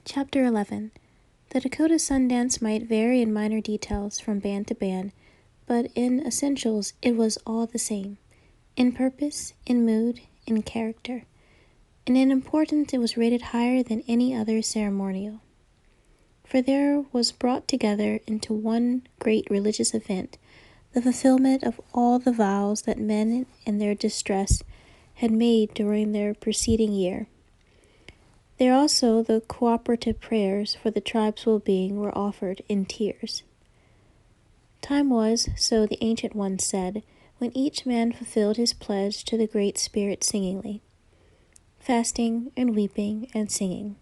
Chapter 11. The Dakota Sundance might vary in minor details from band to band, but in essentials it was all the same. In purpose, in mood, in character. And in importance it was rated higher than any other ceremonial. For there was brought together into one great religious event the fulfillment of all the vows that men in their distress had made during their preceding year. There also the cooperative prayers for the tribe's well-being were offered in tears. Time was, so the ancient ones said, when each man fulfilled his pledge to the Great Spirit singingly, fasting and weeping and singing,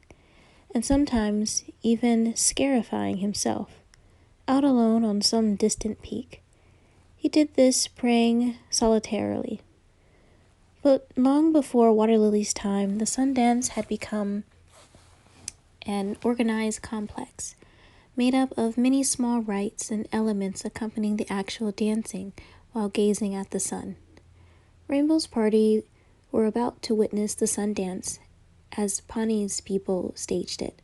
and sometimes even scarifying himself, out alone on some distant peak. He did this praying solitarily. But long before Waterlily's time, the Sundance had become an organized complex, made up of many small rites and elements accompanying the actual dancing while gazing at the sun. Rainbow's party were about to witness the Sundance as Pawnee's people staged it.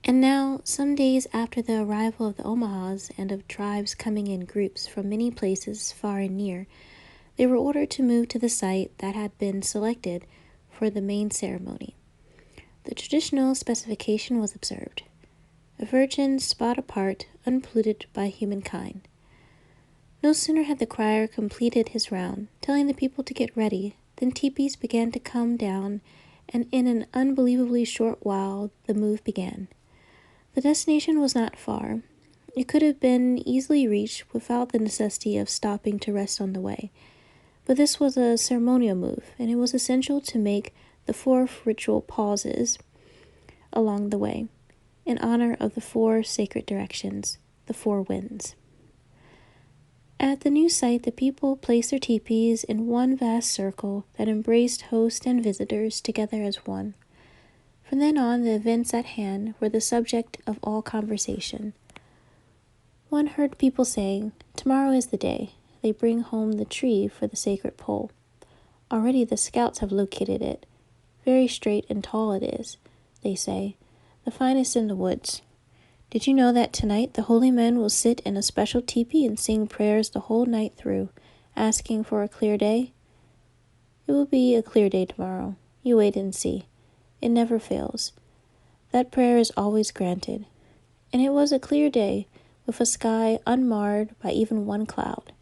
And now, some days after the arrival of the Omahas and of tribes coming in groups from many places far and near, they were ordered to move to the site that had been selected for the main ceremony. The traditional specification was observed: a virgin spot apart, unpolluted by humankind. No sooner had the crier completed his round, telling the people to get ready, than teepees began to come down, and in an unbelievably short while the move began. The destination was not far. It could have been easily reached without the necessity of stopping to rest on the way. But this was a ceremonial move, and it was essential to make the 4 ritual pauses along the way, in honor of the 4 sacred directions, the 4 winds. At the new site, the people placed their teepees in one vast circle that embraced host and visitors together as one. From then on, the events at hand were the subject of all conversation. One heard people saying, "Tomorrow is the day. They bring home the tree for the sacred pole. Already the scouts have located it. Very straight and tall it is, they say, the finest in the woods. Did you know that tonight the holy men will sit in a special teepee and sing prayers the whole night through, asking for a clear day? It will be a clear day tomorrow. You wait and see. It never fails. That prayer is always granted. And it was a clear day, with a sky unmarred by even one cloud."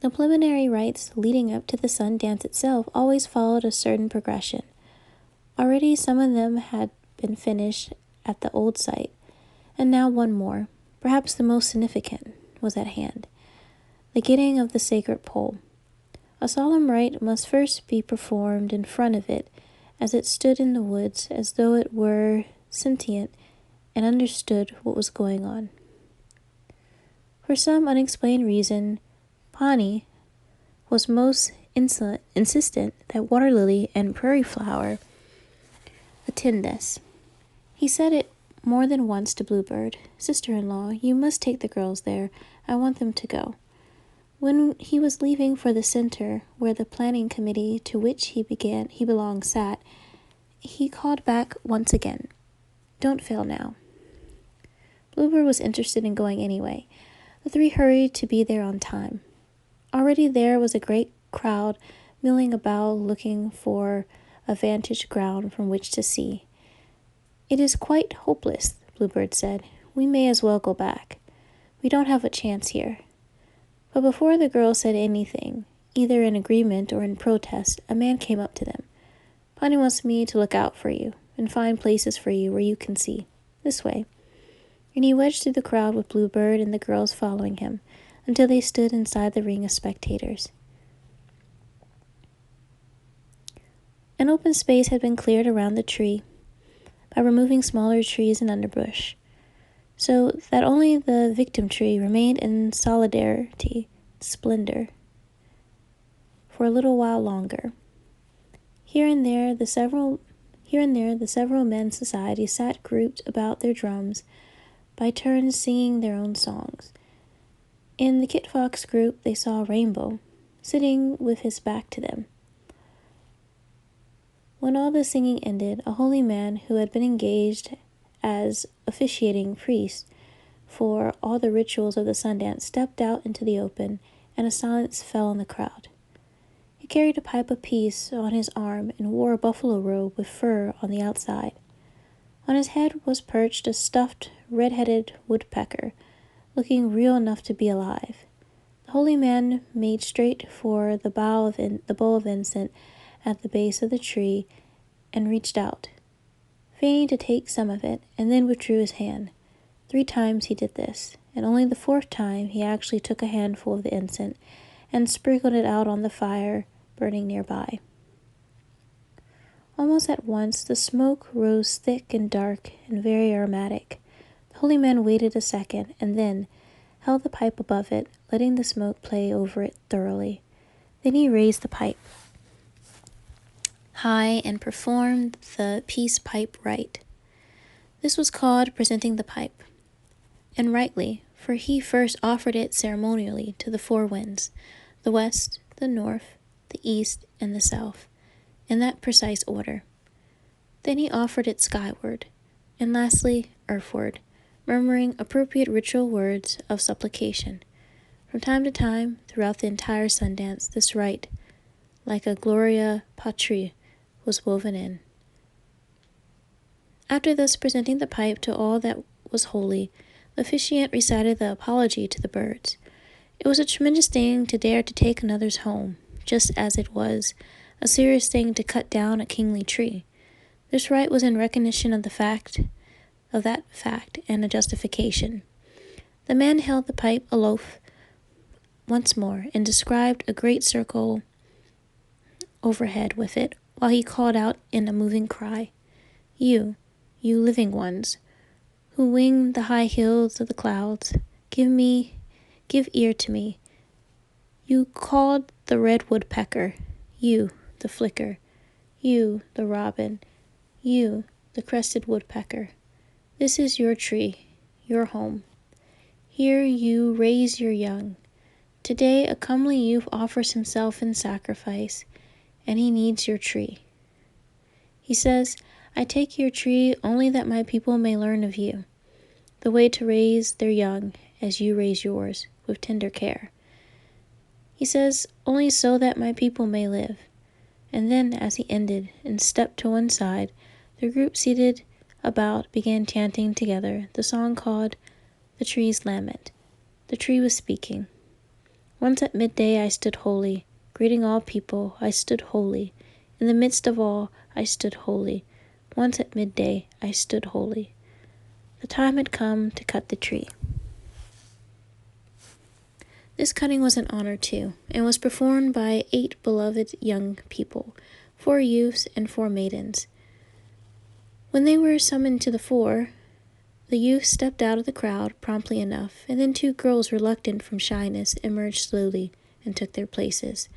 The preliminary rites leading up to the sun dance itself always followed a certain progression. Already some of them had been finished at the old site, and now one more, perhaps the most significant, was at hand: the getting of the sacred pole. A solemn rite must first be performed in front of it, as it stood in the woods, as though it were sentient and understood what was going on. For some unexplained reason, Pawnee was most insistent that Waterlily and Prairie Flower attend this. He said it more than once to Bluebird, "Sister-in-law, you must take the girls there. I want them to go." When he was leaving for the center, where the planning committee to which he belonged sat, he called back once again, "Don't fail now." Bluebird was interested in going anyway. The 3 hurried to be there on time. Already there was a great crowd milling about looking for a vantage ground from which to see. "It is quite hopeless," Bluebird said. "We may as well go back. We don't have a chance here." But before the girls said anything, either in agreement or in protest, a man came up to them. "Pawnee wants me to look out for you and find places for you where you can see. This way." And he wedged through the crowd with Bluebird and the girls following him, until they stood inside the ring of spectators. An open space had been cleared around the tree by removing smaller trees and underbrush, so that only the victim tree remained in solidarity, splendor, for a little while longer. Here and there the several men's societies sat grouped about their drums, by turns singing their own songs. In the Kit Fox group they saw Rainbow, sitting with his back to them. When all the singing ended, a holy man who had been engaged as officiating priest for all the rituals of the Sundance stepped out into the open, and a silence fell on the crowd. He carried a pipe of peace on his arm and wore a buffalo robe with fur on the outside. On his head was perched a stuffed, red-headed woodpecker, looking real enough to be alive. The holy man made straight for the bowl of incense at the base of the tree and reached out, feigning to take some of it, and then withdrew his hand. 3 times he did this, and only the 4th time he actually took a handful of the incense and sprinkled it out on the fire burning nearby. Almost at once the smoke rose thick and dark and very aromatic. The holy man waited a second, and then held the pipe above it, letting the smoke play over it thoroughly. Then he raised the pipe high and performed the peace pipe rite. This was called presenting the pipe, and rightly, for he first offered it ceremonially to the 4 winds, the west, the north, the east, and the south, in that precise order. Then he offered it skyward, and lastly earthward, murmuring appropriate ritual words of supplication. From time to time, throughout the entire Sundance, this rite, like a Gloria Patri, was woven in. After thus presenting the pipe to all that was holy, the officiant recited the apology to the birds. It was a tremendous thing to dare to take another's home, just as it was a serious thing to cut down a kingly tree. This rite was in recognition of that fact, and a justification. The man held the pipe aloft once more, and described a great circle overhead with it, while he called out in a moving cry, You living ones, who wing the high hills of the clouds, give ear to me. You called the red woodpecker, you, the flicker, you, the robin, you, the crested woodpecker. This is your tree, your home. Here you raise your young. Today a comely youth offers himself in sacrifice, and he needs your tree. He says, I take your tree only that my people may learn of you, the way to raise their young as you raise yours, with tender care. He says, only so that my people may live. And then, as he ended and stepped to one side, the group seated about began chanting together the song called The Tree's Lament. The tree was speaking. Once at midday I stood holy, greeting all people, I stood holy. In the midst of all, I stood holy. Once at midday I stood holy. The time had come to cut the tree. This cutting was an honor too, and was performed by 8 beloved young people, 4 youths and 4 maidens. When they were summoned to the fore, the youths stepped out of the crowd promptly enough, and then 2 girls, reluctant from shyness, emerged slowly and took their places.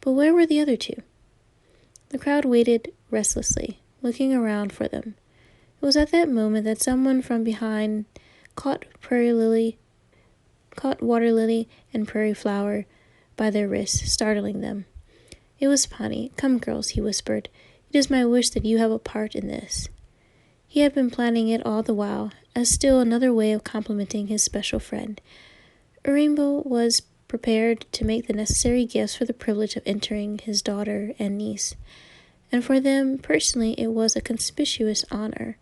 But where were the other 2? The crowd waited restlessly, looking around for them. It was at that moment that someone from behind caught Waterlily and Prairie Flower by their wrists, startling them. It was Pawnee. Come, girls, he whispered. It is my wish that you have a part in this. He had been planning it all the while, as still another way of complimenting his special friend. Rainbow was prepared to make the necessary gifts for the privilege of entering his daughter and niece, and for them personally it was a conspicuous honor.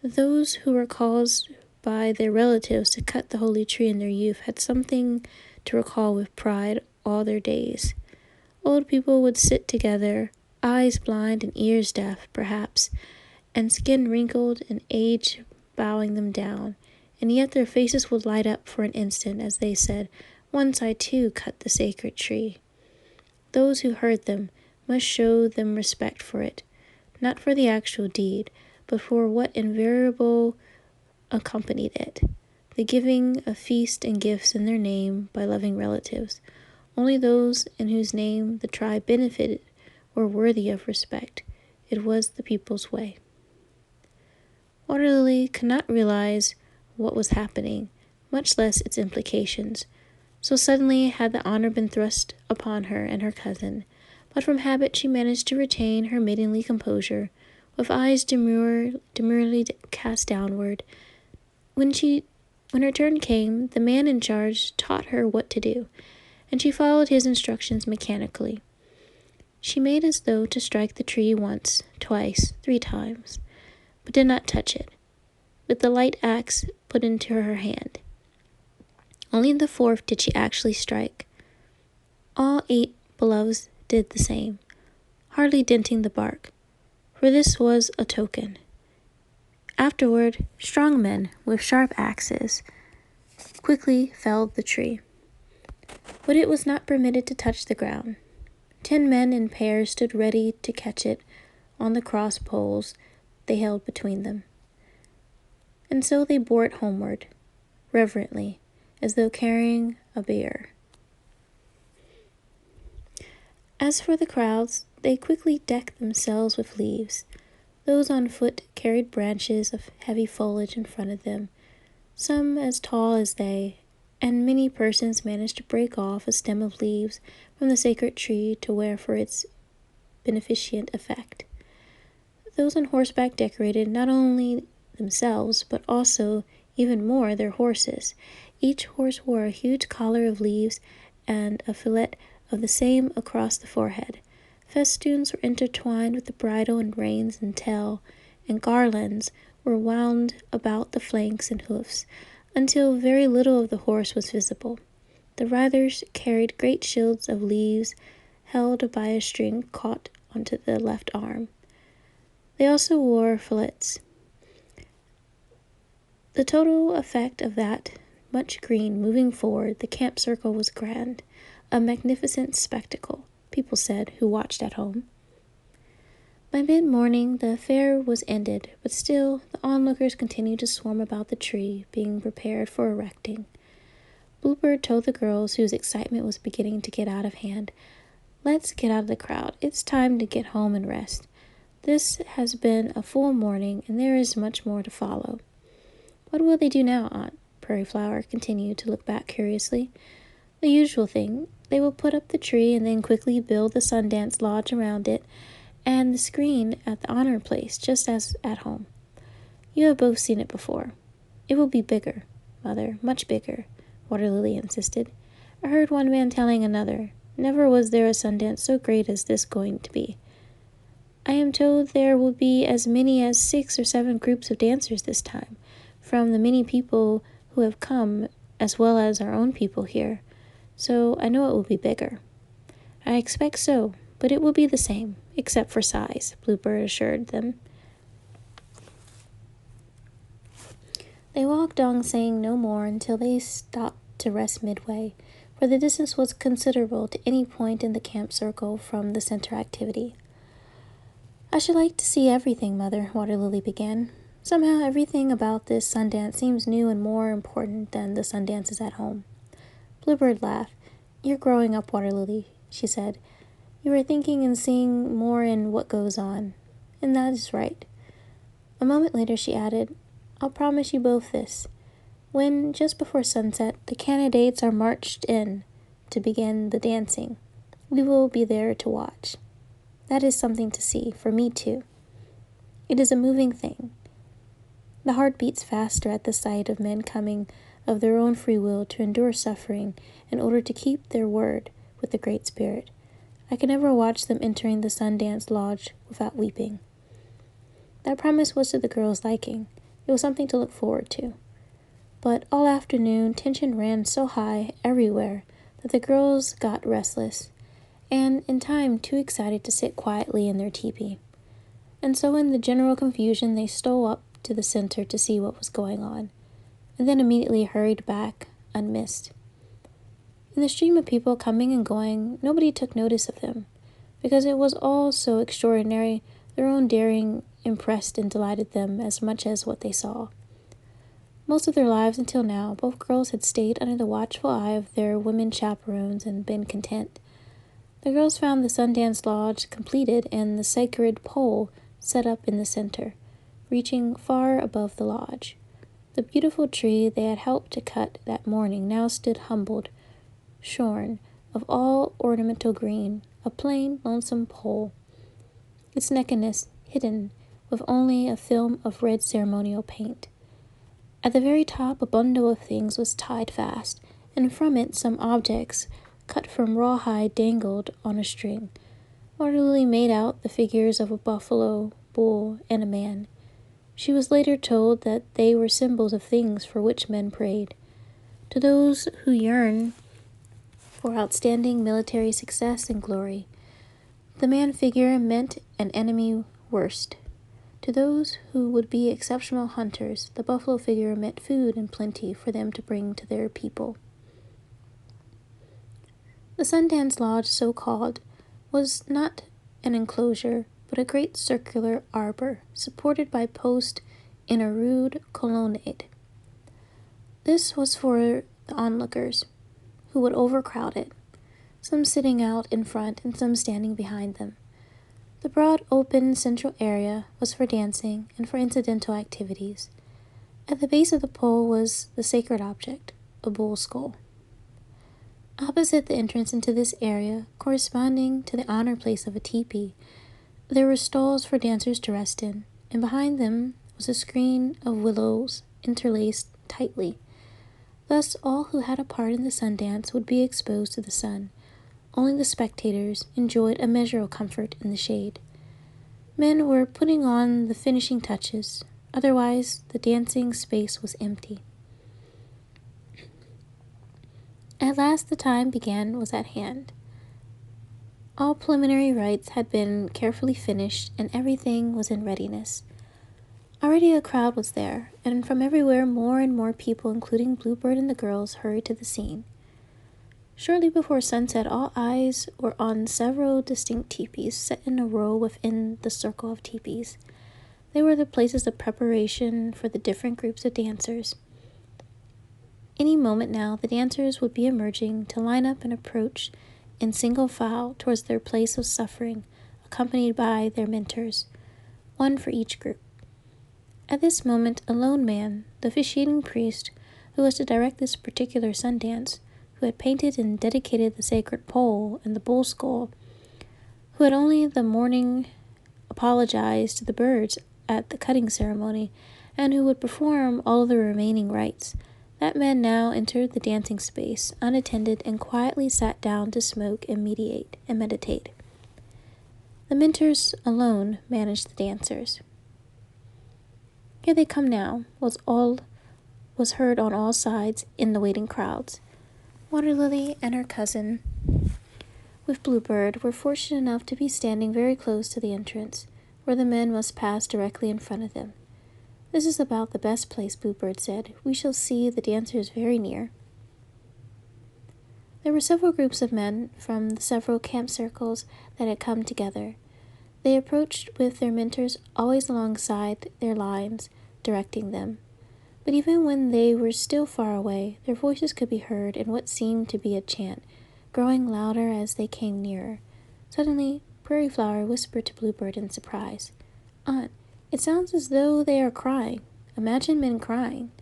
Those who were caused by their relatives to cut the holy tree in their youth had something to recall with pride all their days. Old people would sit together, eyes blind and ears deaf, perhaps, and skin wrinkled and age bowing them down, and yet their faces would light up for an instant as they said, Once I too cut the sacred tree. Those who heard them must show them respect for it, not for the actual deed, but for what invariably accompanied it, the giving of feast and gifts in their name by loving relatives. Only those in whose name the tribe benefited were worthy of respect. It was the people's way. Waterlily could not realize what was happening, much less its implications. So suddenly had the honor been thrust upon her and her cousin, but from habit she managed to retain her maidenly composure, with eyes demurely cast downward. When her turn came, the man in charge taught her what to do, and she followed his instructions mechanically. She made as though to strike the tree once, twice, 3 times, but did not touch it, with the light axe put into her hand. Only the 4th did she actually strike. All 8 beloveds did the same, hardly denting the bark, for this was a token. Afterward, strong men with sharp axes quickly felled the tree, but it was not permitted to touch the ground. 10 men in pairs stood ready to catch it on the cross poles they held between them. And so they bore it homeward, reverently, as though carrying a bier. As for the crowds, they quickly decked themselves with leaves. Those on foot carried branches of heavy foliage in front of them, some as tall as they, and many persons managed to break off a stem of leaves from the sacred tree to wear for its beneficent effect. Those on horseback decorated not only themselves, but also, even more, their horses. Each horse wore a huge collar of leaves and a fillet of the same across the forehead. Festoons were intertwined with the bridle and reins and tail, and garlands were wound about the flanks and hoofs, until very little of the horse was visible. The riders carried great shields of leaves held by a string caught onto the left arm. They also wore fillets. The total effect of that much green moving forward, the camp circle was grand, a magnificent spectacle, people said, who watched at home. By mid-morning, the affair was ended, but still the onlookers continued to swarm about the tree, being prepared for erecting. Bluebird told the girls, whose excitement was beginning to get out of hand, "Let's get out of the crowd. It's time to get home and rest. This has been a full morning, and there is much more to follow." "What will they do now, Aunt?" Prairie Flower continued to look back curiously. "The usual thing. They will put up the tree and then quickly build the Sundance Lodge around it and the screen at the honor place, just as at home. You have both seen it before." "It will be bigger, Mother, much bigger," Waterlily insisted. "I heard one man telling another, never was there a Sundance so great as this going to be. I am told there will be as many as 6 or 7 groups of dancers this time, from the many people who have come, as well as our own people here, so I know it will be bigger." "I expect so, but it will be the same, except for size," Bluebird assured them. They walked on, saying no more until they stopped to rest midway, for the distance was considerable to any point in the camp circle from the center activity. "I should like to see everything, Mother," Waterlily began. "Somehow everything about this Sundance seems new and more important than the Sundances at home." Bluebird laughed. "You're growing up, Waterlily," she said. "You are thinking and seeing more in what goes on, and that is right." A moment later she added, "I'll promise you both this. When, just before sunset, the candidates are marched in to begin the dancing, we will be there to watch. That is something to see, for me too. It is a moving thing. The heart beats faster at the sight of men coming of their own free will to endure suffering in order to keep their word with the Great Spirit. I can never watch them entering the Sundance Lodge without weeping." That promise was to the girls' liking. It was something to look forward to. But all afternoon, tension ran so high everywhere that the girls got restless, and in time too excited to sit quietly in their teepee. And so in the general confusion they stole up to the center to see what was going on, and then immediately hurried back unmissed. In the stream of people coming and going, nobody took notice of them, because it was all so extraordinary. Their own daring impressed and delighted them as much as what they saw. Most of their lives until now, both girls had stayed under the watchful eye of their women chaperones and been content. The girls found the Sundance Lodge completed and the sacred pole set up in the center, reaching far above the lodge. The beautiful tree they had helped to cut that morning now stood humbled, shorn of all ornamental green, a plain, lonesome pole, its nakedness hidden with only a film of red ceremonial paint. At the very top, a bundle of things was tied fast, and from it some objects cut from rawhide dangled on a string. Waterlily made out the figures of a buffalo, bull, and a man. She was later told that they were symbols of things for which men prayed. To those who yearn for outstanding military success and glory, the man figure meant an enemy worst. To those who would be exceptional hunters, the buffalo figure meant food and plenty for them to bring to their people. The Sundance Lodge, so called, was not an enclosure, but a great circular arbor, supported by posts in a rude colonnade. This was for the onlookers, who would overcrowd it, some sitting out in front and some standing behind them. The broad, open central area was for dancing and for incidental activities. At the base of the pole was the sacred object, a bull skull. Opposite the entrance into this area, corresponding to the honor place of a teepee, there were stalls for dancers to rest in, and behind them was a screen of willows interlaced tightly. Thus all who had a part in the Sundance would be exposed to the sun. Only the spectators enjoyed a measure of comfort in the shade. Men were putting on the finishing touches, otherwise the dancing space was empty. At last the time was at hand. All preliminary rites had been carefully finished, and everything was in readiness. Already a crowd was there, and from everywhere more and more people, including Bluebird and the girls, hurried to the scene. Shortly before sunset, all eyes were on several distinct teepees set in a row within the circle of teepees. They were the places of preparation for the different groups of dancers. Any moment now, the dancers would be emerging to line up and approach in single file towards their place of suffering, accompanied by their mentors, one for each group. At this moment, a lone man, the officiating priest, who was to direct this particular Sundance, who had painted and dedicated the sacred pole and the bull skull, who had only the morning apologized to the birds at the cutting ceremony, and who would perform all of the remaining rites, that man now entered the dancing space, unattended, and quietly sat down to smoke and meditate. The mentors alone managed the dancers. "Here they come now," was heard on all sides in the waiting crowds. Waterlily and her cousin, with Bluebird, were fortunate enough to be standing very close to the entrance, where the men must pass directly in front of them. "This is about the best place," Bluebird said. "We shall see the dancers very near." There were several groups of men from the several camp circles that had come together. They approached with their mentors always alongside their lines, directing them. But even when they were still far away, their voices could be heard in what seemed to be a chant, growing louder as they came nearer. Suddenly, Prairie Flower whispered to Bluebird in surprise, "Aunt, it sounds as though they are crying. Imagine men crying."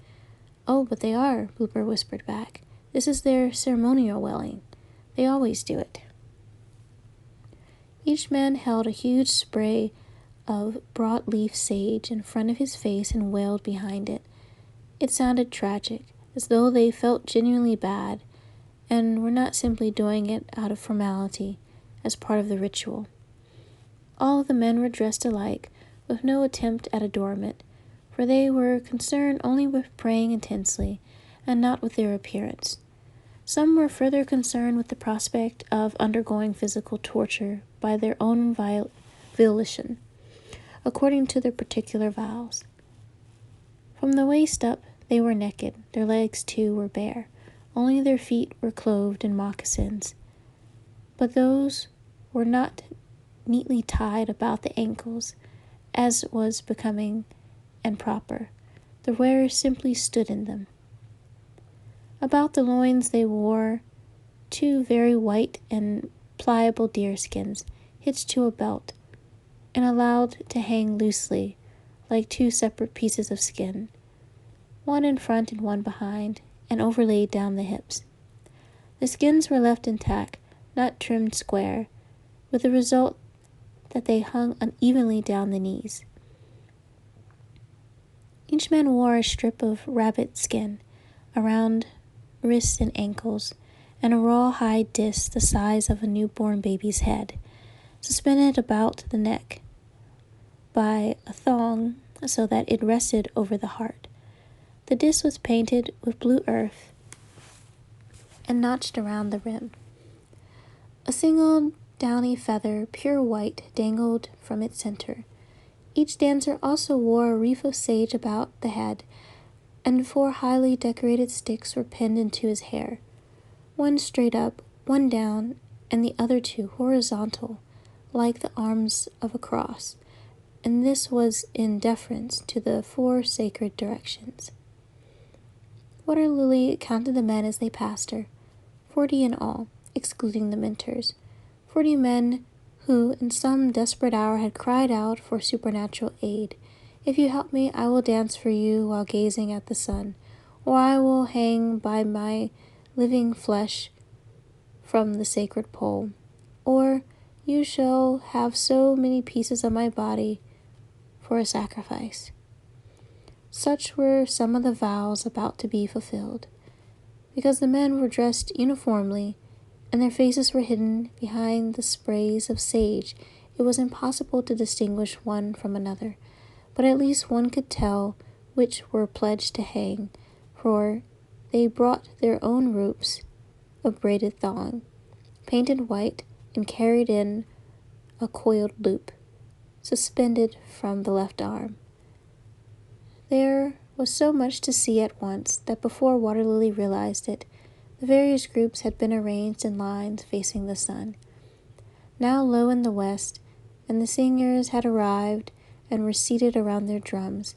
"Oh, but they are," Bluebird whispered back. "This is their ceremonial wailing. They always do it." Each man held a huge spray of broadleaf sage in front of his face and wailed behind it. It sounded tragic, as though they felt genuinely bad, and were not simply doing it out of formality, as part of the ritual. All of the men were dressed alike, with no attempt at adornment, for they were concerned only with praying intensely, and not with their appearance. Some were further concerned with the prospect of undergoing physical torture by their own volition, according to their particular vows. From the waist up, they were naked. Their legs, too, were bare. Only their feet were clothed in moccasins. But those were not neatly tied about the ankles, as was becoming and proper. The wearers simply stood in them. About the loins they wore 2 very white and pliable deerskins, hitched to a belt, and allowed to hang loosely, like 2 separate pieces of skin, one in front and one behind, and overlaid down the hips. The skins were left intact, not trimmed square, with the result that they hung unevenly down the knees. Each man wore a strip of rabbit skin around wrists and ankles, and a rawhide disc the size of a newborn baby's head, suspended about the neck by a thong so that it rested over the heart. The disc was painted with blue earth and notched around the rim. A single downy feather, pure white, dangled from its center. Each dancer also wore a wreath of sage about the head, and 4 highly decorated sticks were pinned into his hair, one straight up, one down, and the other 2 horizontal, like the arms of a cross, and this was in deference to the 4 sacred directions. Waterlily counted the men as they passed her, 40 in all, excluding the mentors, 40 men who in some desperate hour had cried out for supernatural aid. If you help me, I will dance for you while gazing at the sun, or I will hang by my living flesh from the sacred pole, or you shall have so many pieces of my body for a sacrifice. Such were some of the vows about to be fulfilled. Because the men were dressed uniformly, and their faces were hidden behind the sprays of sage, it was impossible to distinguish one from another, but at least one could tell which were pledged to hang, for they brought their own ropes of braided thong, painted white and carried in a coiled loop, suspended from the left arm. There was so much to see at once that before Waterlily realized it, the various groups had been arranged in lines facing the sun, now low in the west, and the singers had arrived and were seated around their drums,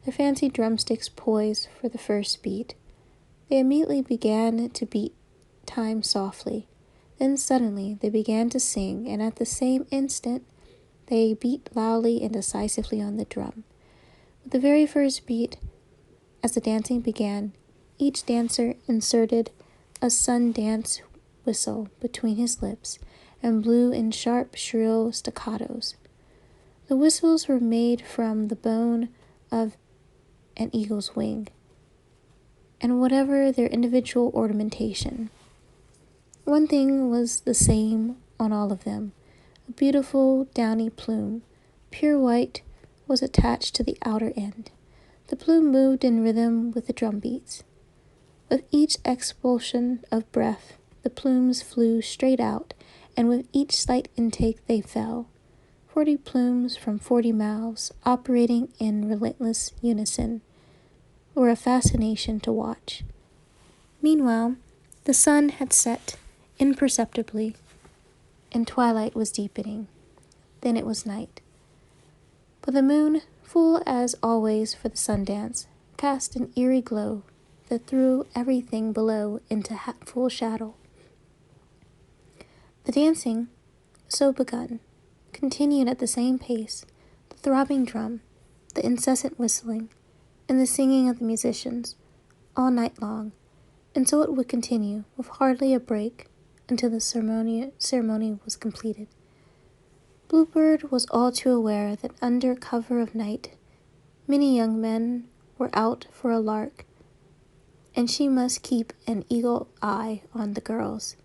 their fancy drumsticks poised for the first beat. They immediately began to beat time softly. Then suddenly they began to sing, and at the same instant they beat loudly and decisively on the drum. With the very first beat, as the dancing began, each dancer inserted a sun dance whistle between his lips and blew in sharp, shrill staccatos. The whistles were made from the bone of an eagle's wing, and whatever their individual ornamentation, one thing was the same on all of them. A beautiful downy plume, pure white, was attached to the outer end. The plume moved in rhythm with the drum beats. With each expulsion of breath, the plumes flew straight out, and with each slight intake they fell. 40 plumes from 40 mouths, operating in relentless unison, were a fascination to watch. Meanwhile, the sun had set imperceptibly, and twilight was deepening. Then it was night. But the moon, full as always for the Sundance, cast an eerie glow that threw everything below into full shadow. The dancing, so begun, continued at the same pace, the throbbing drum, the incessant whistling, and the singing of the musicians, all night long, and so it would continue, with hardly a break, until the ceremony was completed. Bluebird was all too aware that under cover of night, many young men were out for a lark, and she must keep an eagle eye on the girls.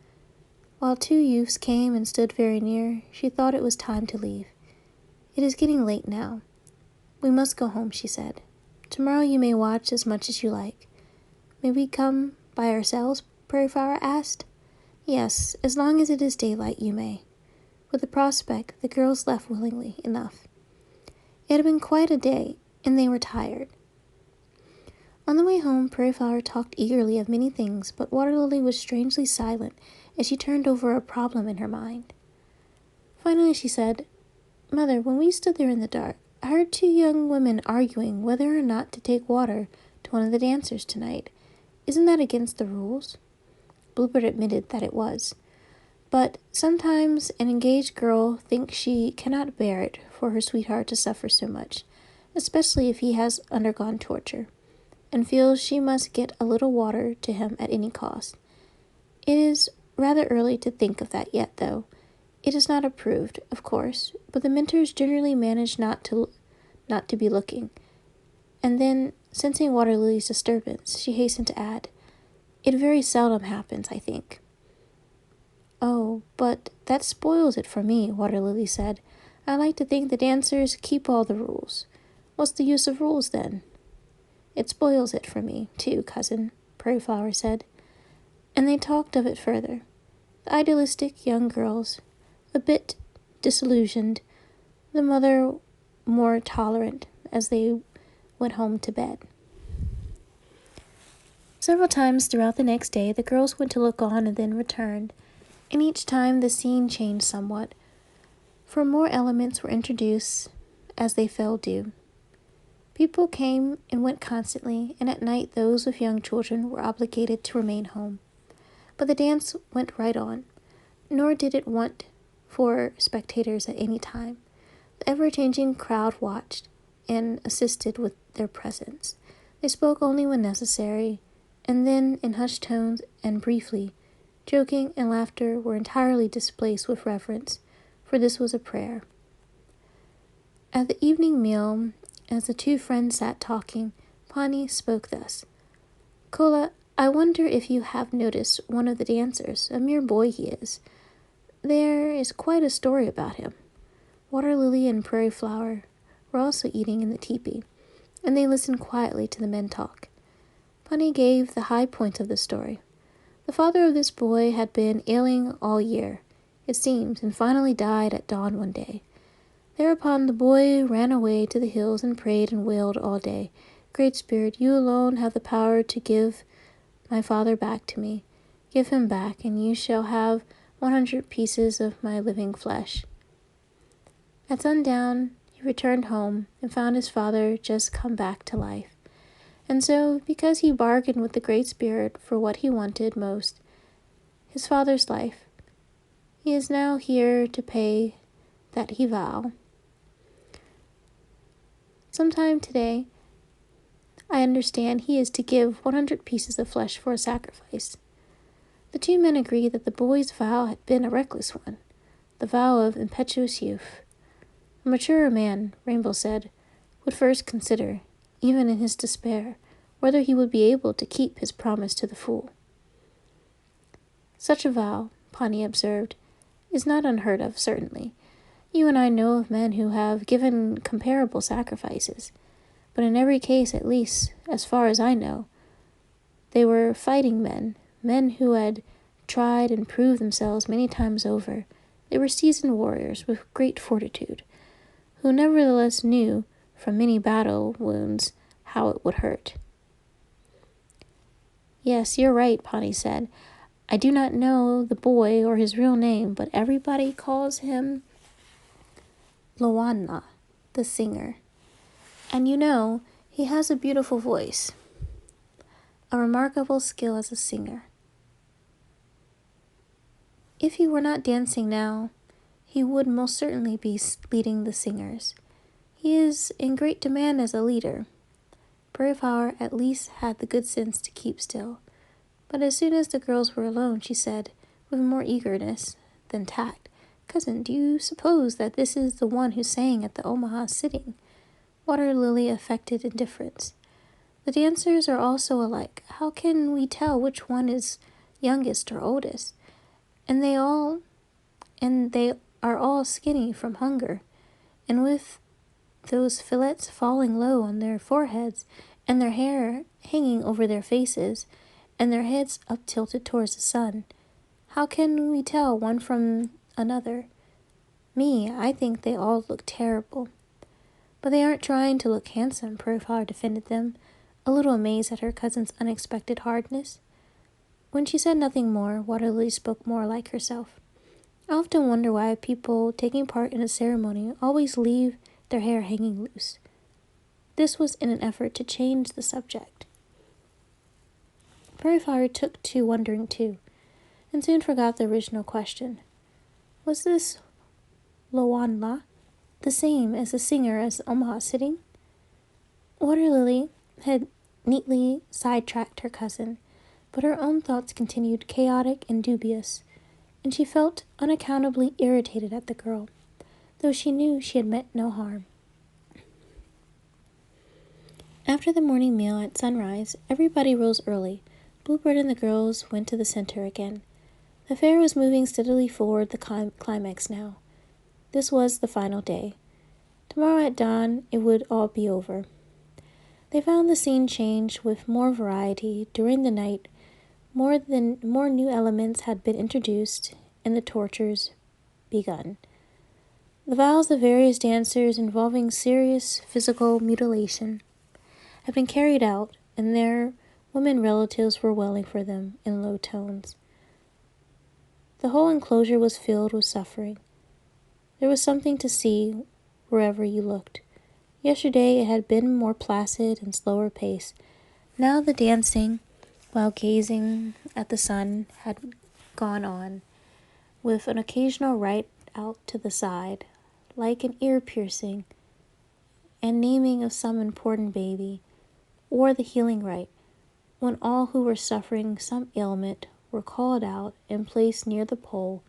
While 2 youths came and stood very near, she thought it was time to leave. "It is getting late now. We must go home," she said. "Tomorrow you may watch as much as you like." "May we come by ourselves?" Prairie Flower asked. "Yes, as long as it is daylight you may." With the prospect, the girls left willingly enough. It had been quite a day, and they were tired. On the way home, Prairie Flower talked eagerly of many things, but Waterlily was strangely silent as she turned over a problem in her mind. Finally she said, "Mother, when we stood there in the dark, I heard 2 young women arguing whether or not to take water to one of the dancers tonight. Isn't that against the rules?" Bluebird admitted that it was. But sometimes an engaged girl thinks she cannot bear it for her sweetheart to suffer so much, especially if he has undergone torture, and feels she must get a little water to him at any cost. It is rather early to think of that yet, though. It is not approved, of course, but the mentors generally manage not to be looking. And then, sensing Waterlily's disturbance, she hastened to add, "It very seldom happens, I think." "Oh, but that spoils it for me," Waterlily said. "I like to think the dancers keep all the rules. What's the use of rules, then?" "It spoils it for me, too, cousin," Prairie Flower said. And they talked of it further. The idealistic young girls, a bit disillusioned, the mother more tolerant, as they went home to bed. Several times throughout the next day, the girls went to look on and then returned, and each time the scene changed somewhat, for more elements were introduced as they fell due. People came and went constantly, and at night those with young children were obligated to remain home. But the dance went right on, nor did it want for spectators at any time. The ever-changing crowd watched and assisted with their presence. They spoke only when necessary, and then in hushed tones and briefly. Joking and laughter were entirely displaced with reverence, for this was a prayer. At the evening meal, as the two friends sat talking, Pani spoke thus. "Kola, I wonder if you have noticed one of the dancers, a mere boy he is. There is quite a story about him." Waterlily and Prairie Flower were also eating in the teepee, and they listened quietly to the men talk. Pani gave the high points of the story. The father of this boy had been ailing all year, it seems, and finally died at dawn one day. Thereupon the boy ran away to the hills and prayed and wailed all day. "Great Spirit, you alone have the power to give my father back to me. Give him back, and you shall have 100 pieces of my living flesh." At sundown, he returned home and found his father just come back to life. And so, because he bargained with the Great Spirit for what he wanted most, his father's life, he is now here to pay that he vow. Sometime today, I understand he is to give 100 pieces of flesh for a sacrifice. The two men agreed that the boy's vow had been a reckless one, the vow of impetuous youth. A maturer man, Rainbow said, would first consider, even in his despair, whether he would be able to keep his promise to the fool. "Such a vow," Pani observed, "is not unheard of, certainly. You and I know of men who have given comparable sacrifices, but in every case, at least, as far as I know, they were fighting men, men who had tried and proved themselves many times over. They were seasoned warriors with great fortitude, who nevertheless knew, from many battle wounds, how it would hurt." "Yes, you're right," Pani said. "I do not know the boy or his real name, but everybody calls him Lowanna, the singer. And you know, he has a beautiful voice, a remarkable skill as a singer. If he were not dancing now, he would most certainly be leading the singers. He is in great demand as a leader." Prairie Flower at least had the good sense to keep still, but as soon as the girls were alone, she said, with more eagerness than tact, "Cousin, do you suppose that this is the one who sang at the Omaha sitting?" Waterlily affected indifference. "The dancers are all so alike. How can we tell which one is youngest or oldest? And they are all skinny from hunger, and with those fillets falling low on their foreheads, and their hair hanging over their faces, and their heads up tilted towards the sun. How can we tell one from another? Me, I think they all look terrible." "But they aren't trying to look handsome," Profile defended them, a little amazed at her cousin's unexpected hardness. When she said nothing more, Waterlily spoke more like herself. "I often wonder why people taking part in a ceremony always leave their hair hanging loose." This was in an effort to change the subject. Prairie Flower took to wondering too, and soon forgot the original question. Was this Lowanla the same as the singer as Omaha sitting? Waterlily had neatly sidetracked her cousin, but her own thoughts continued chaotic and dubious. and she felt unaccountably irritated at the girl, though she knew she had meant no harm. After the morning meal at sunrise, everybody rose early. Bluebird and the girls went to the center again. The fair was moving steadily forward the climax now. This was the final day. Tomorrow at dawn, it would all be over. They found the scene change with more variety. During the night, more new elements had been introduced, and the tortures begun. The vows of various dancers involving serious physical mutilation had been carried out, and their women relatives were wailing for them in low tones. The whole enclosure was filled with suffering. There was something to see wherever you looked. Yesterday it had been more placid and slower pace. Now the dancing, while gazing at the sun, had gone on, with an occasional rite out to the side, like an ear-piercing and naming of some important baby, or the healing rite, when all who were suffering some ailment were called out and placed near the pole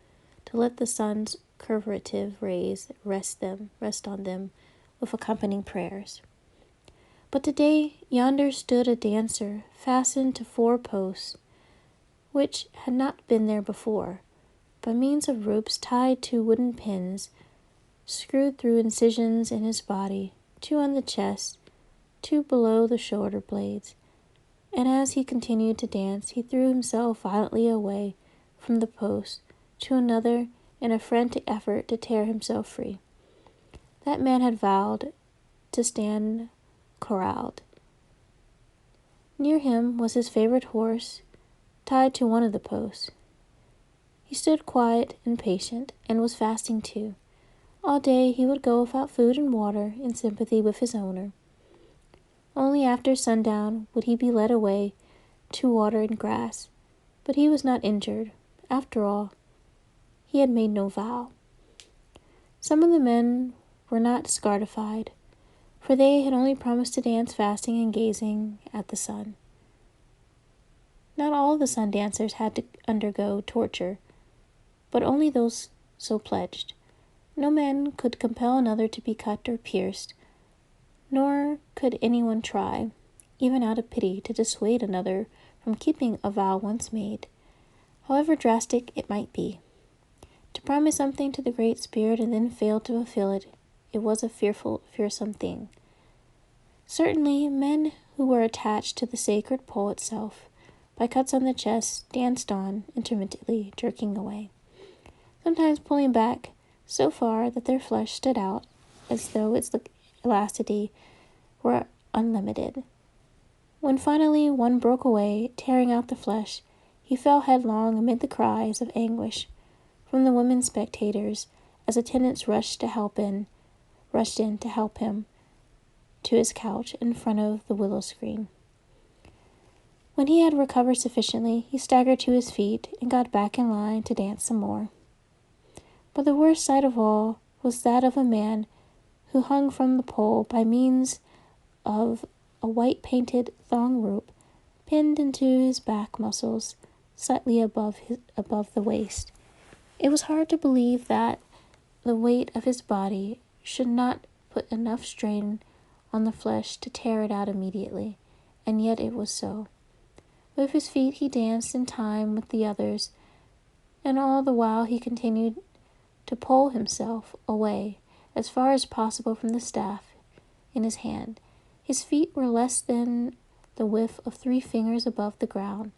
to let the sun's curvative rays rest on them with accompanying prayers. But today yonder stood a dancer fastened to 4 posts, which had not been there before, by means of ropes tied to wooden pins, screwed through incisions in his body, 2 on the chest, 2 below the shoulder blades, and as he continued to dance, he threw himself violently away from the post to another in a frantic effort to tear himself free. That man had vowed to stand corralled. Near him was his favorite horse, tied to one of the posts. He stood quiet and patient, and was fasting too. All day he would go without food and water in sympathy with his owner. Only after sundown would he be led away to water and grass. But he was not injured. After all, he had made no vow. Some of the men were not scartified, for they had only promised to dance fasting and gazing at the sun. Not all the sun dancers had to undergo torture, but only those so pledged. No man could compel another to be cut or pierced, nor could anyone try, even out of pity, to dissuade another from keeping a vow once made, however drastic it might be. To promise something to the Great Spirit and then fail to fulfill it, it was a fearsome thing. Certainly, men who were attached to the sacred pole itself, by cuts on the chest, danced on, intermittently, jerking away, sometimes pulling back so far that their flesh stood out as though its elasticity were unlimited. When finally one broke away, tearing out the flesh, he fell headlong amid the cries of anguish from the women spectators as attendants rushed in to help him to his couch in front of the willow screen. When he had recovered sufficiently, he staggered to his feet and got back in line to dance some more. But the worst sight of all was that of a man who hung from the pole by means of a white-painted thong rope pinned into his back muscles, slightly above the waist. It was hard to believe that the weight of his body should not put enough strain on the flesh to tear it out immediately, and yet it was so. With his feet he danced in time with the others, and all the while he continued to pull himself away as far as possible from the staff in his hand. His feet were less than the width of 3 fingers above the ground,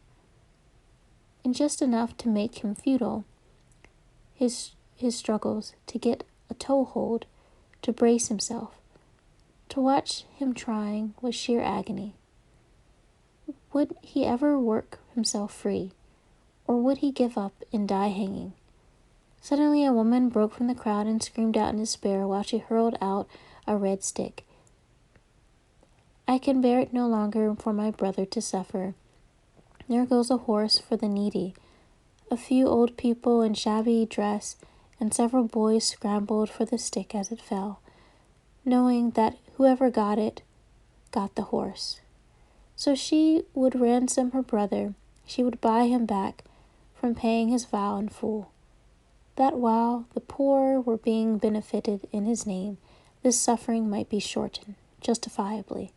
and just enough to make him futile. His struggles to get a toehold, to brace himself. To watch him trying was sheer agony. Would he ever work himself free, or would he give up and die hanging? Suddenly a woman broke from the crowd and screamed out in despair while she hurled out a red stick. "I can bear it no longer for my brother to suffer. There goes a horse for the needy." A few old people in shabby dress and several boys scrambled for the stick as it fell, knowing that whoever got it got the horse. So she would ransom her brother. She would buy him back from paying his vow in full. that while the poor were being benefited in his name, this suffering might be shortened, justifiably.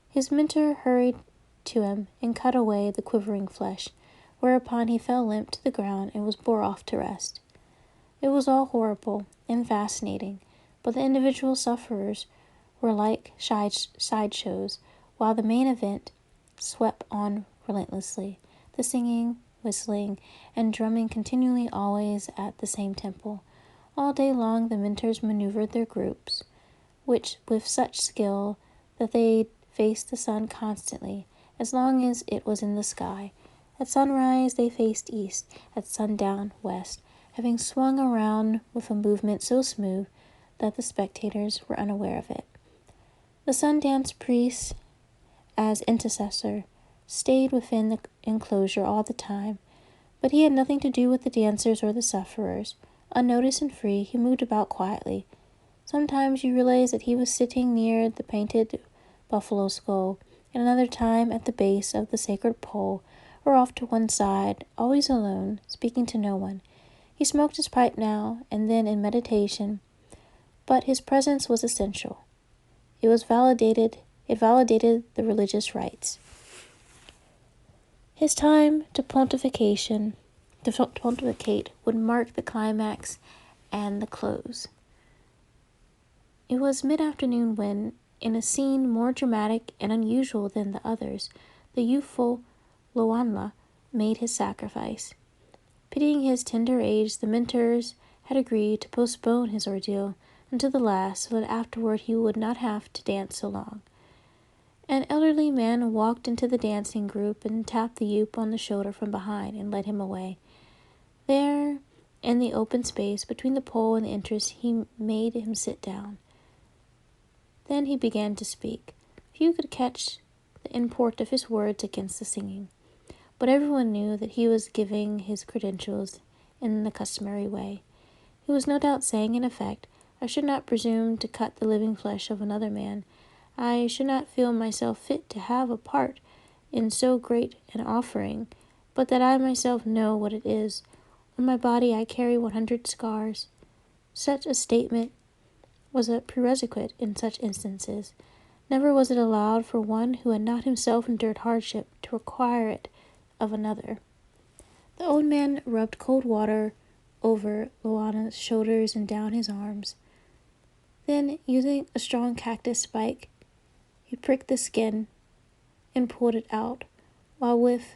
His mentor hurried to him and cut away the quivering flesh, whereupon he fell limp to the ground and was bore off to rest. It was all horrible and fascinating, but the individual sufferers were like sideshows, while the main event swept on relentlessly, the singing, whistling, and drumming continually always at the same tempo. All day long the mentors maneuvered their groups, which with such skill that they faced the sun constantly, as long as it was in the sky. At sunrise they faced east, at sundown west, having swung around with a movement so smooth that the spectators were unaware of it. The Sundance priest, as intercessor, stayed within the enclosure all the time, but he had nothing to do with the dancers or the sufferers. Unnoticed and free, he moved about quietly. Sometimes you realized that he was sitting near the painted buffalo skull, and another time at the base of the sacred pole, or off to one side, always alone, speaking to no one. He smoked his pipe now and then in meditation, but his presence was essential. It validated the religious rites. His time to pontificate would mark the climax and the close. It was mid-afternoon when, in a scene more dramatic and unusual than the others, the youthful Loanla made his sacrifice. Pitying his tender age, the mentors had agreed to postpone his ordeal until the last, so that afterward he would not have to dance so long. An elderly man walked into the dancing group and tapped the youth on the shoulder from behind and led him away. There, in the open space between the pole and the entrance, he made him sit down. Then he began to speak. Few could catch the import of his words against the singing, but everyone knew that he was giving his credentials in the customary way. He was no doubt saying, in effect, I should not presume to cut the living flesh of another man. I should not feel myself fit to have a part in so great an offering, but that I myself know what it is. On my body I carry 100 scars. Such a statement was a prerequisite in such instances. Never was it allowed for one who had not himself endured hardship to require it of another. The old man rubbed cold water over Luana's shoulders and down his arms. Then, using a strong cactus spike, he pricked the skin and pulled it out, while with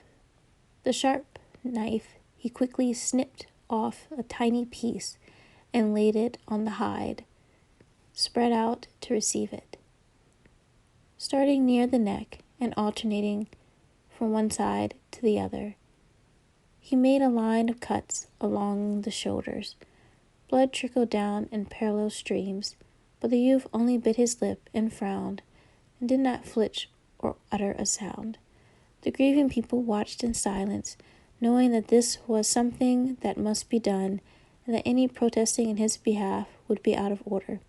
the sharp knife he quickly snipped off a tiny piece and laid it on the hide, spread out to receive it. Starting near the neck and alternating from one side to the other, he made a line of cuts along the shoulders. Blood trickled down in parallel streams, but the youth only bit his lip and frowned, and did not flinch or utter a sound. The grieving people watched in silence, knowing that this was something that must be done, and that any protesting in his behalf would be out of order.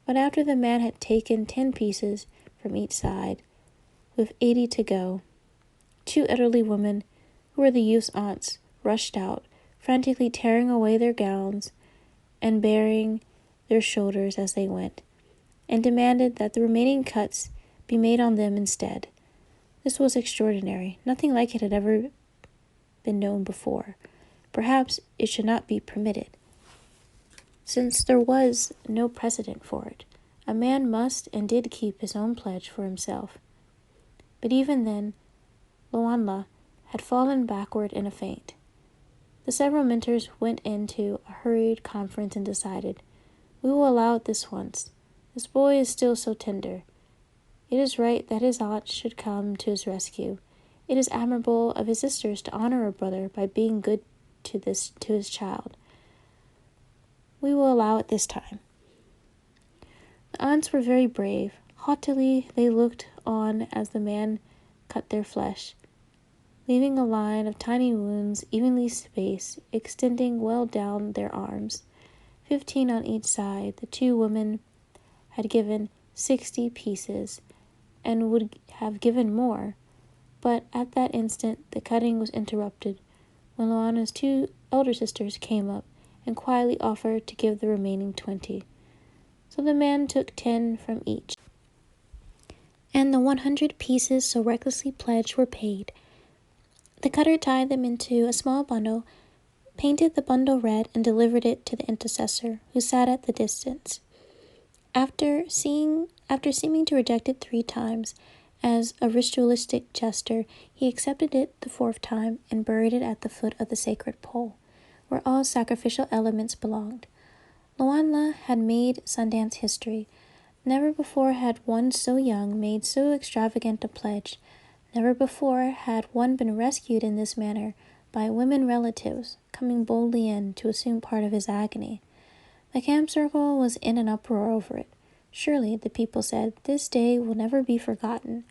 But after the man had taken 10 pieces from each side, with 80 to go, 2 elderly women, who were the youth's aunts, rushed out, frantically tearing away their gowns and baring their shoulders as they went, and demanded that the remaining cuts be made on them instead. This was extraordinary. Nothing like it had ever been known before. Perhaps it should not be permitted, since there was no precedent for it. A man must and did keep his own pledge for himself. But even then, Loanla had fallen backward in a faint. The several mentors went into a hurried conference and decided, we will allow it this once. This boy is still so tender. It is right that his aunt should come to his rescue. It is admirable of his sisters to honor a brother by being good to his child. We will allow it this time. The aunts were very brave. Haughtily they looked on as the man cut their flesh, leaving a line of tiny wounds evenly spaced, extending well down their arms. 15 on each side. The 2 women had given 60 pieces, and would have given more, but at that instant the cutting was interrupted, when Luana's 2 elder sisters came up and quietly offered to give the remaining 20. So the man took 10 from each, and the 100 pieces so recklessly pledged were paid. The cutter tied them into a small bundle, painted the bundle red, and delivered it to the intercessor, who sat at the distance. After seeming to reject it 3 times as a ritualistic gesture, he accepted it the 4th time and buried it at the foot of the sacred pole, where all sacrificial elements belonged. Luanla had made Sundance history. Never before had one so young made so extravagant a pledge. Never before had one been rescued in this manner by women relatives, coming boldly in to assume part of his agony. The camp circle was in an uproar over it. Surely, the people said, this day will never be forgotten.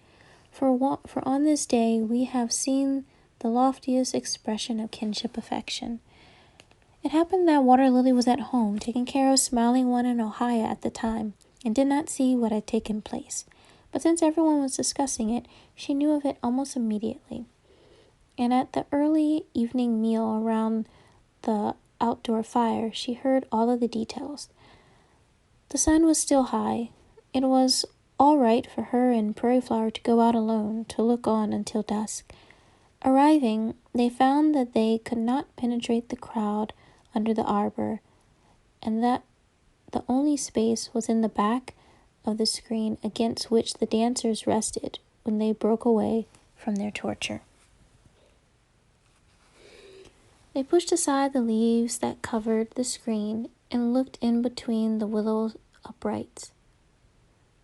For on this day we have seen the loftiest expression of kinship affection. It happened that Waterlily was at home, taking care of smiling one in Ohio at the time, and did not see what had taken place. But since everyone was discussing it, she knew of it almost immediately. And at the early evening meal around the outdoor fire, she heard all of the details. The sun was still high. It was all right for her and Prairie Flower to go out alone to look on until dusk. Arriving, they found that they could not penetrate the crowd under the arbor, and that the only space was in the back of the screen against which the dancers rested when they broke away from their torture. They pushed aside the leaves that covered the screen and looked in between the willow uprights.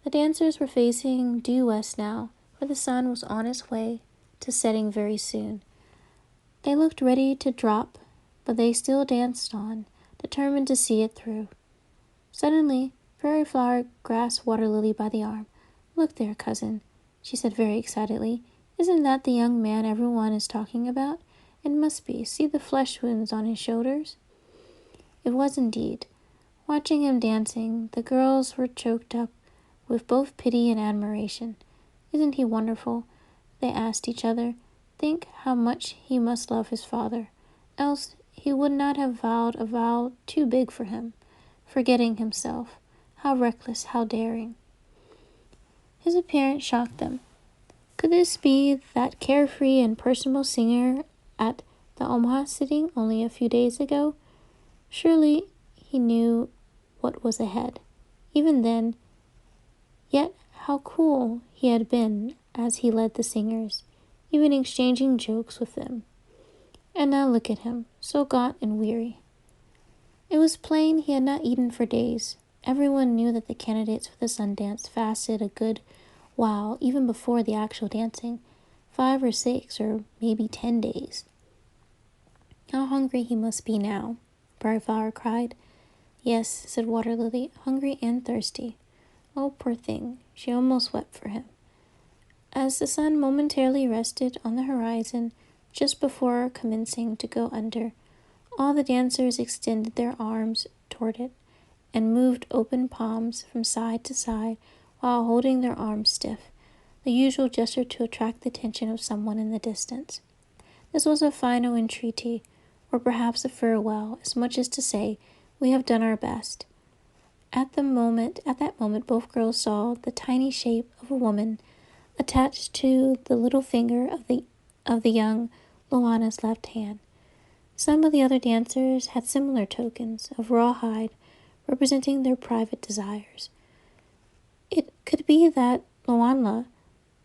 The dancers were facing due west now, for the sun was on its way to setting very soon. They looked ready to drop, but they still danced on, determined to see it through. Suddenly, Prairie Flower grasped Waterlily by the arm. "Look there, cousin," she said very excitedly. "Isn't that the young man everyone is talking about? It must be. See the flesh wounds on his shoulders." It was indeed. Watching him dancing, the girls were choked up with both pity and admiration. "Isn't he wonderful?" they asked each other. "Think how much he must love his father, else he would not have vowed a vow too big for him, forgetting himself. How reckless, how daring." His appearance shocked them. Could this be that carefree and personable singer at the Omaha sitting only a few days ago? Surely he knew what was ahead. Even then, yet how cool he had been as he led the singers, even exchanging jokes with them. And now look at him, so gaunt and weary. It was plain he had not eaten for days. Everyone knew that the candidates for the Sundance fasted a good while, even before the actual dancing, 5 or 6 or maybe 10 days. How hungry he must be now, Prairie Flower cried. "Yes," said Waterlily, "hungry and thirsty." Oh, poor thing, she almost wept for him. As the sun momentarily rested on the horizon just before commencing to go under, all the dancers extended their arms toward it and moved open palms from side to side while holding their arms stiff, the usual gesture to attract the attention of someone in the distance. This was a final entreaty, or perhaps a farewell, as much as to say, "We have done our best." At that moment, both girls saw the tiny shape of a woman attached to the little finger of the young Luana's left hand. Some of the other dancers had similar tokens of rawhide representing their private desires. It could be that Luanla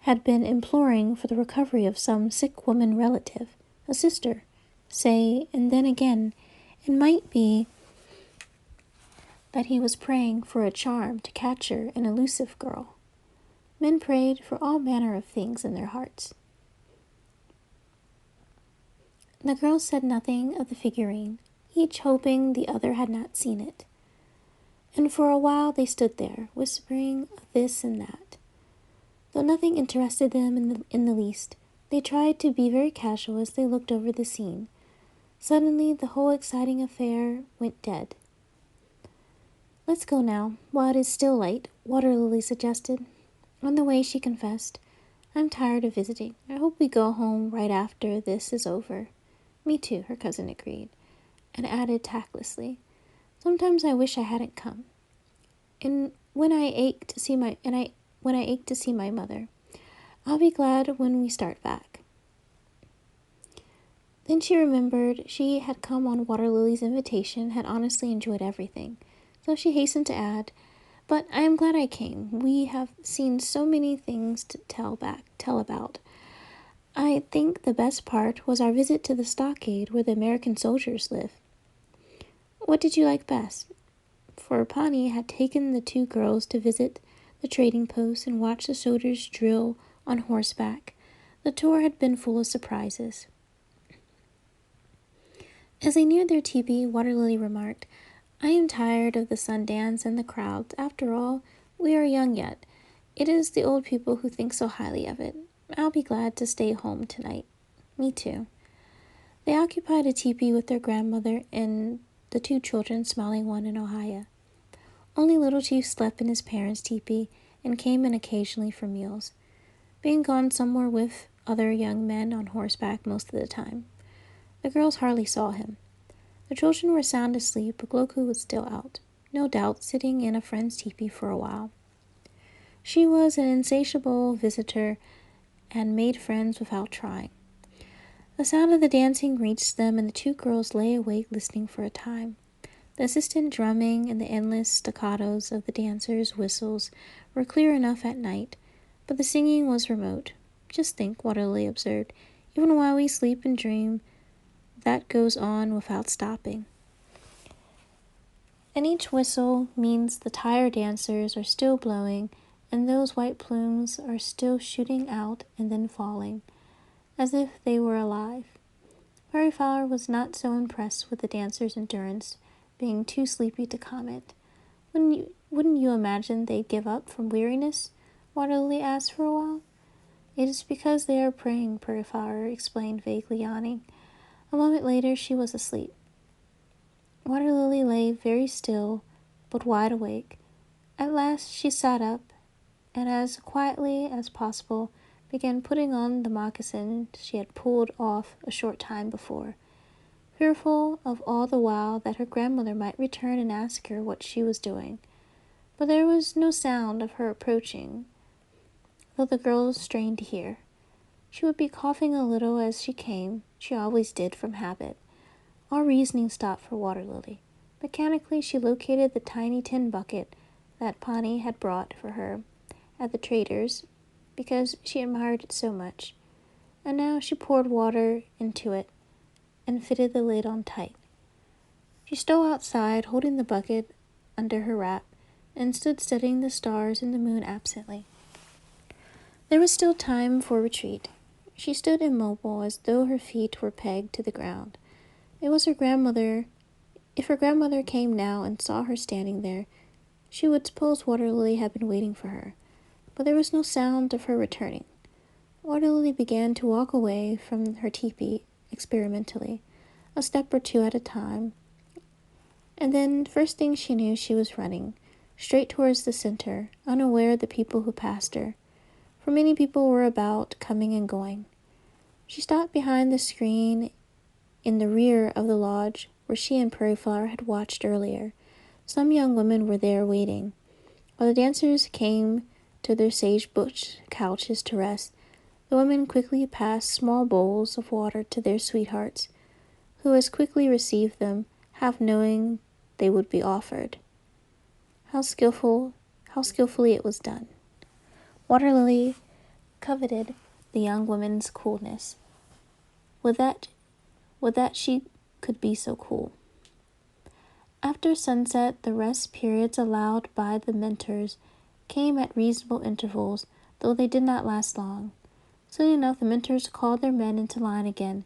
had been imploring for the recovery of some sick woman relative, a sister, say, and then again, it might be that he was praying for a charm to capture an elusive girl. Men prayed for all manner of things in their hearts. The girls said nothing of the figurine, each hoping the other had not seen it. And for a while they stood there, whispering of this and that. Though nothing interested them in the least, they tried to be very casual as they looked over the scene. Suddenly, the whole exciting affair went dead. "Let's go now, while it is still light," Waterlily suggested. On the way, she confessed, "I'm tired of visiting. I hope we go home right after this is over." "Me too," her cousin agreed. and added tactlessly, "Sometimes I wish I hadn't come. And when I ache to see my mother, I'll be glad when we start back." Then she remembered she had come on Waterlily's invitation, had honestly enjoyed everything. So she hastened to add, "But I am glad I came. We have seen so many things to tell about. I think the best part was our visit to the stockade where the American soldiers live." "What did you like best?" For Pawnee had taken the two girls to visit the trading post and watch the soldiers drill on horseback. The tour had been full of surprises. As they neared their teepee, Waterlily remarked, "I am tired of the Sundance and the crowds. After all, we are young yet. It is the old people who think so highly of it. I'll be glad to stay home tonight." "Me too." They occupied a teepee with their grandmother and the two children, Smiling One and Ohio. Only Little Chief slept in his parents' teepee and came in occasionally for meals, being gone somewhere with other young men on horseback most of the time. The girls hardly saw him. The children were sound asleep, but Gloku was still out, no doubt sitting in a friend's teepee for a while. She was an insatiable visitor and made friends without trying. The sound of the dancing reached them, and the two girls lay awake listening for a time. The insistent drumming and the endless staccatos of the dancers' whistles were clear enough at night, but the singing was remote. "Just think," Waterlily observed, "even while we sleep and dream, that goes on without stopping." And each whistle means the tired dancers are still blowing, and those white plumes are still shooting out and then falling, as if they were alive. Fairy Flower was not so impressed with the dancers' endurance, being too sleepy to comment. Wouldn't you imagine they'd give up from weariness?" Waterlily asked for a while. "It is because they are praying," Fairy Flower explained, vaguely yawning. A moment later she was asleep. Waterlily lay very still, but wide awake. At last she sat up, and as quietly as possible began putting on the moccasins she had pulled off a short time before, fearful of all the while that her grandmother might return and ask her what she was doing. But there was no sound of her approaching, though the girls strained to hear. She would be coughing a little as she came. She always did from habit. All reasoning stopped for Waterlily. Mechanically she located the tiny tin bucket that Pawnee had brought for her at the trader's because she admired it so much, and now she poured water into it and fitted the lid on tight. She stole outside, holding the bucket under her wrap, and stood studying the stars and the moon absently. There was still time for retreat. She stood immobile, as though her feet were pegged to the ground. It was her grandmother. If her grandmother came now and saw her standing there, she would suppose Waterlily had been waiting for her. But there was no sound of her returning. Waterlily began to walk away from her teepee experimentally, a step or two at a time, and then, first thing she knew, she was running, straight towards the center, unaware of the people who passed her, for many people were about, coming and going. She stopped behind the screen in the rear of the lodge where she and Prairie Flower had watched earlier. Some young women were there waiting. While the dancers came to their sagebrush couches to rest, the women quickly passed small bowls of water to their sweethearts, who as quickly received them, half knowing they would be offered. How skillfully it was done. Waterlily coveted the young woman's coolness. Would that she could be so cool. After sunset, the rest periods allowed by the mentors came at reasonable intervals, though they did not last long. Soon enough the mentors called their men into line again.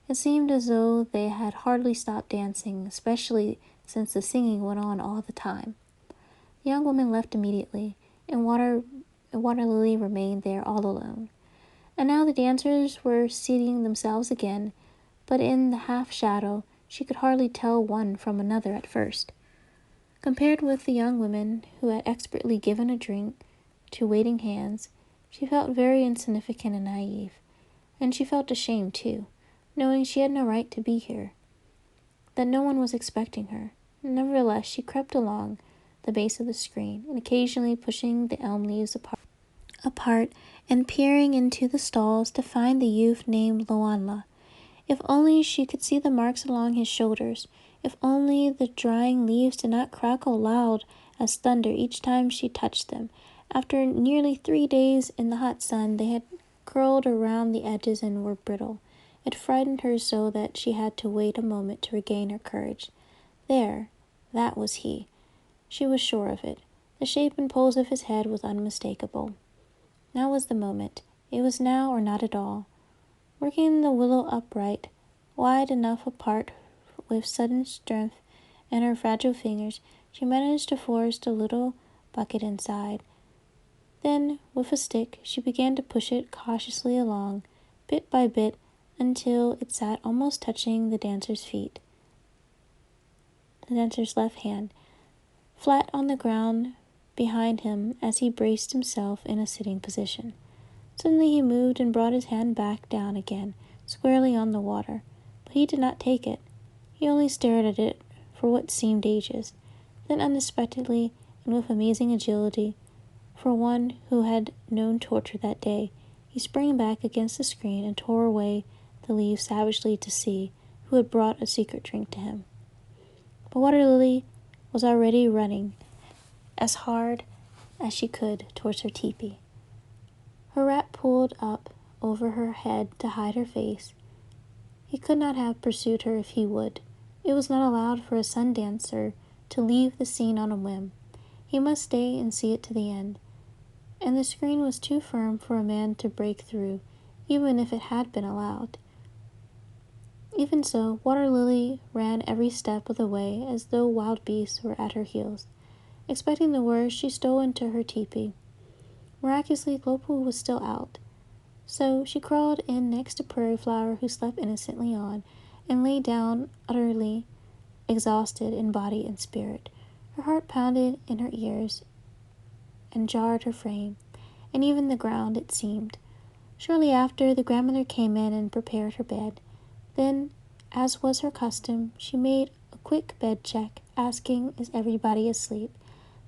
It seemed as though they had hardly stopped dancing, especially since the singing went on all the time. The young woman left immediately, and Waterlily remained there all alone. And now the dancers were seating themselves again, but in the half-shadow she could hardly tell one from another at first. Compared with the young women who had expertly given a drink to waiting hands, she felt very insignificant and naive, and she felt ashamed too, knowing she had no right to be here. that no one was expecting her. Nevertheless, she crept along the base of the screen, and occasionally pushing the elm leaves apart and peering into the stalls to find the youth named Loanla. If only she could see the marks along his shoulders. If only the drying leaves did not crackle loud as thunder each time she touched them. After nearly 3 days in the hot sun, they had curled around the edges and were brittle. It frightened her so that she had to wait a moment to regain her courage. There, that was he. She was sure of it. The shape and pose of his head was unmistakable. Now was the moment. It was now or not at all. Working the willow upright, wide enough apart with sudden strength in her fragile fingers, she managed to force the little bucket inside. Then, with a stick, she began to push it cautiously along, bit by bit, until it sat almost touching the dancer's left hand, flat on the ground behind him as he braced himself in a sitting position. Suddenly he moved and brought his hand back down again, squarely on the water. But he did not take it. He only stared at it for what seemed ages. Then unexpectedly, and with amazing agility, for one who had known torture that day, he sprang back against the screen and tore away the leaves savagely to see who had brought a secret drink to him. But Waterlily was already running as hard as she could towards her teepee. Her wrap pulled up over her head to hide her face. He could not have pursued her if he would. It was not allowed for a sun dancer to leave the scene on a whim. He must stay and see it to the end. And the screen was too firm for a man to break through, even if it had been allowed. Even so, Waterlily ran every step of the way as though wild beasts were at her heels. Expecting the worst, she stole into her teepee. Miraculously, Global was still out. So she crawled in next to Prairie Flower, who slept innocently on, and lay down utterly exhausted in body and spirit. Her heart pounded in her ears and jarred her frame, and even the ground, it seemed. Shortly after, the grandmother came in and prepared her bed. Then, as was her custom, she made a quick bed check, asking, "Is everybody asleep?"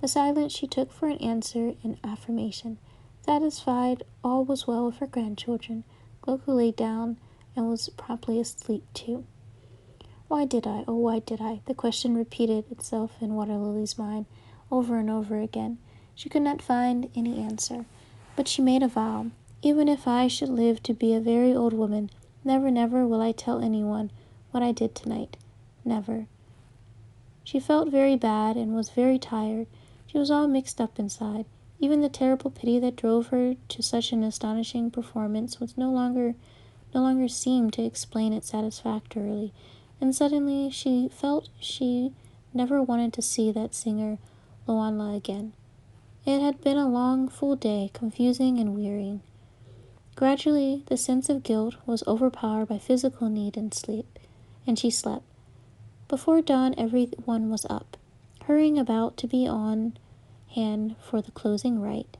The silence she took for an answer and affirmation. Satisfied all was well with her grandchildren, Gloku lay down and was promptly asleep too. Why did I? Oh, why did I? The question repeated itself in Waterlily's mind over and over again. She could not find any answer, but she made a vow. Even if I should live to be a very old woman, never, never will I tell anyone what I did tonight. Never. She felt very bad and was very tired. She was all mixed up inside. Even the terrible pity that drove her to such an astonishing performance was no longer seemed to explain it satisfactorily, and suddenly she felt she never wanted to see that singer Loanla again. It had been a long, full day, confusing and wearying. Gradually, the sense of guilt was overpowered by physical need and sleep, and she slept. Before dawn, everyone was up, hurrying about to be on hand for the closing rite.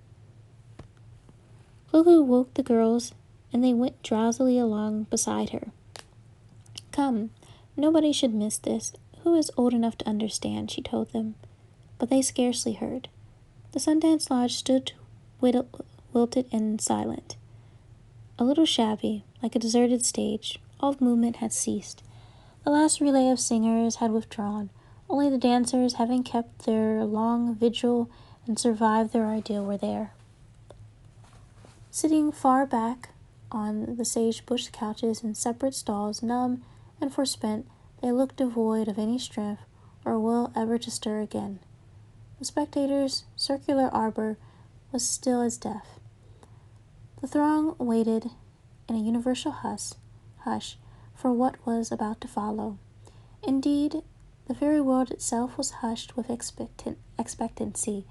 Lulu woke the girls, and they went drowsily along beside her. "Come, nobody should miss this. Who is old enough to understand?" she told them. But they scarcely heard. The Sundance Lodge stood wilted and silent. A little shabby, like a deserted stage. All movement had ceased. The last relay of singers had withdrawn. Only the dancers, having kept their long vigil and survived their ordeal, were there. Sitting far back on the sage-bush couches in separate stalls, numb and forspent, they looked devoid of any strength or will ever to stir again. The spectators' circular arbor was still as death. The throng waited in a universal hush for what was about to follow. Indeed, the very world itself was hushed with expectancy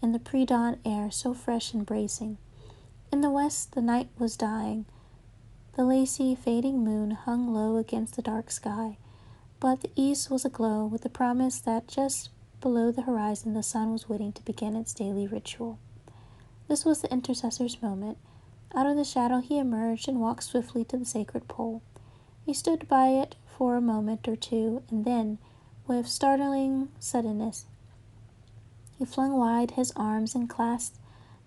in the pre-dawn air so fresh and bracing. In the west, the night was dying. The lacy, fading moon hung low against the dark sky, but the east was aglow with the promise that just below the horizon the sun was waiting to begin its daily ritual. This was the intercessor's moment. Out of the shadow he emerged and walked swiftly to the sacred pole. He stood by it for a moment or two, and then, with startling suddenness, he flung wide his arms and clasped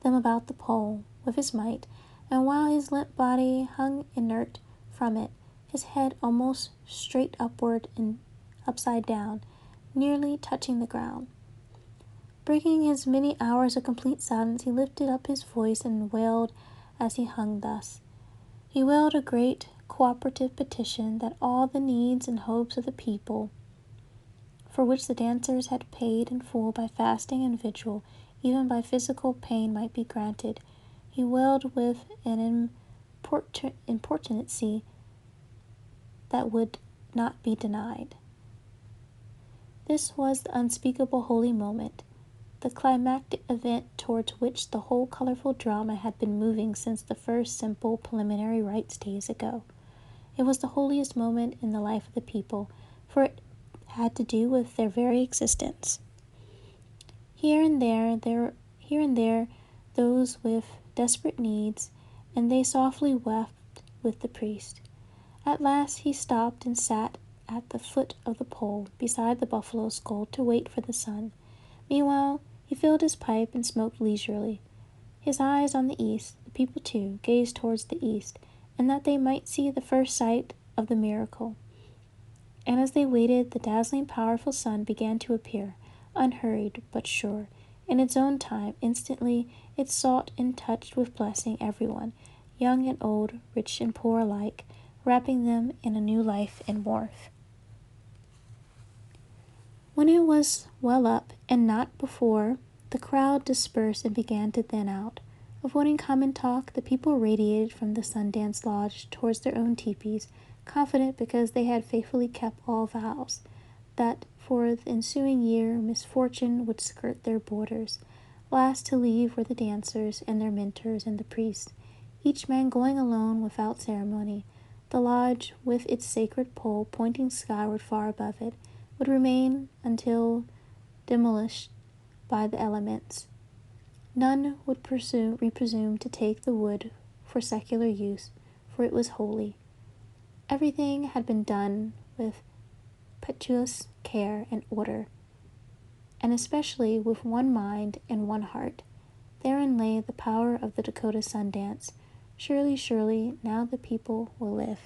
them about the pole with his might, and while his limp body hung inert from it, his head almost straight upward and upside down, nearly touching the ground. Breaking his many hours of complete silence, he lifted up his voice and wailed as he hung thus. He wailed a great cooperative petition that all the needs and hopes of the people, for which the dancers had paid in full by fasting and vigil, even by physical pain, might be granted. He wailed with an importunity that would not be denied. This was the unspeakable holy moment, the climactic event towards which the whole colorful drama had been moving since the first simple preliminary rites days ago. It was the holiest moment in the life of the people, for it had to do with their very existence. Here and there, those with desperate needs, and they softly wept with the priest. At last he stopped and sat at the foot of the pole beside the buffalo skull to wait for the sun. Meanwhile, he filled his pipe and smoked leisurely. His eyes on the east, the people too gazed towards the east, and that they might see the first sight of the miracle. And as they waited, the dazzling, powerful sun began to appear, unhurried but sure. In its own time, instantly, it sought and touched with blessing everyone, young and old, rich and poor alike, wrapping them in a new life and warmth. When it was well up, and not before, the crowd dispersed and began to thin out. Avoiding common talk, the people radiated from the Sundance Lodge towards their own teepees, confident because they had faithfully kept all vows, that for the ensuing year misfortune would skirt their borders. Last to leave were the dancers and their mentors and the priests, each man going alone without ceremony. The lodge, with its sacred pole pointing skyward far above it, would remain until demolished by the elements. None would presume to take the wood for secular use, for it was holy. Everything had been done with impetuous care and order, and especially with one mind and one heart. Therein lay the power of the Dakota Sundance. Surely, surely, now the people will live.